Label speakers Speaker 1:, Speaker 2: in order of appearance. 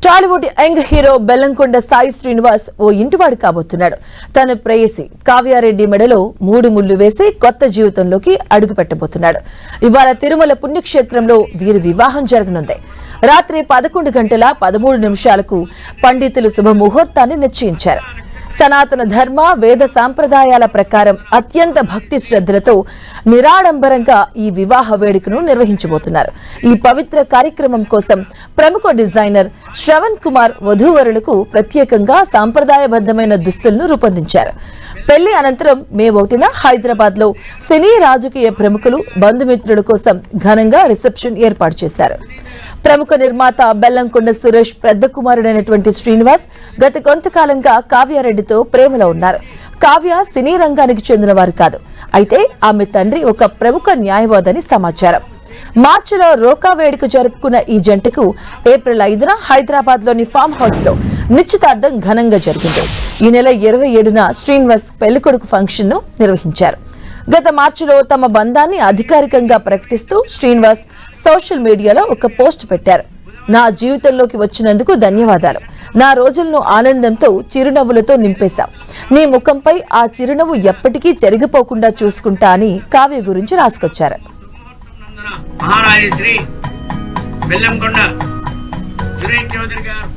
Speaker 1: Tollywood young hero Bellamkonda Sai Srinivas ఓ ఇంటివాడు కాబోతున్నాడు. తన ప్రేయసి కావ్యారెడ్డి మెడలో 3 ముళ్లు వేసి కొత్త జీవితంలోకి అడుగు పెట్టబోతున్నాడు. ఇవాళ తిరుమల పుణ్యక్షేత్రంలో వీరి వివాహం జరగనుంది. రాత్రి 11:13 పండితులు శుభముహూర్తాన్ని నిశ్చయించారు. సనాతన ధర్మ వేద సాంప్రదాయాల ప్రకారం అత్యంత భక్తి శ్రద్ధలతో నిరాడంబరంగా ఈ వివాహ వేడుకను నిర్వహించబోతున్నారు. ఈ పవిత్ర కార్యక్రమం కోసం ప్రముఖ డిజైనర్ శ్రవణ్ కుమార్ వధూవరులకు ప్రత్యేకంగా సాంప్రదాయబద్ధమైన దుస్తులను రూపొందించారు. పెళ్లి అనంతరం మే 1న హైదరాబాద్ లో సినీ రాజకీయ ప్రముఖులు బంధుమిత్రుల కోసం ఘనంగా రిసెప్షన్ ఏర్పాటు చేశారు. ప్రముఖ నిర్మాత బెల్లంకొండ సురేష్ పెద్ద కుమారుడైనటువంటి శ్రీనివాస్ గత కొంతకాలంగా కావ్యారెడ్డితో ప్రేమలో ఉన్నారు. కావ్య సినీ రంగానికి చెందినవారు కాదు. అయితే ఆమె తండ్రి ఒక ప్రముఖ న్యాయవాదని సమాచారం. మార్చిలో రోకా వేడుక జరుపుకున్న ఈ జంటకు ఏప్రిల్ 5న హైదరాబాద్ లోని ఫామ్ హౌస్ లో నిశ్చితార్థం ఘనంగా జరిగింది. ఈ నెల 27న శ్రీనివాస్ పెళ్లికొడుకు ఫంక్షన్ ను నిర్వహించారు. గత మార్చిలో తమ బంధాన్ని అధికారికంగా ప్రకటిస్తూ శ్రీనివాస్ సోషల్ మీడియాలో ఒక పోస్ట్ పెట్టారు. నా జీవితంలోకి వచ్చినందుకు ధన్యవాదాలు. నా రోజులను ఆనందంతో చిరునవ్వులతో నింపేశాం. నీ ముఖంపై ఆ చిరునవ్వు ఎప్పటికీ చెరిగిపోకుండా చూసుకుంటా అని కావ్య గురించి రాసుకొచ్చారు.
Speaker 2: మహారాజశ్రీ బెల్లంకొండ సురేష్ చౌదరి గారు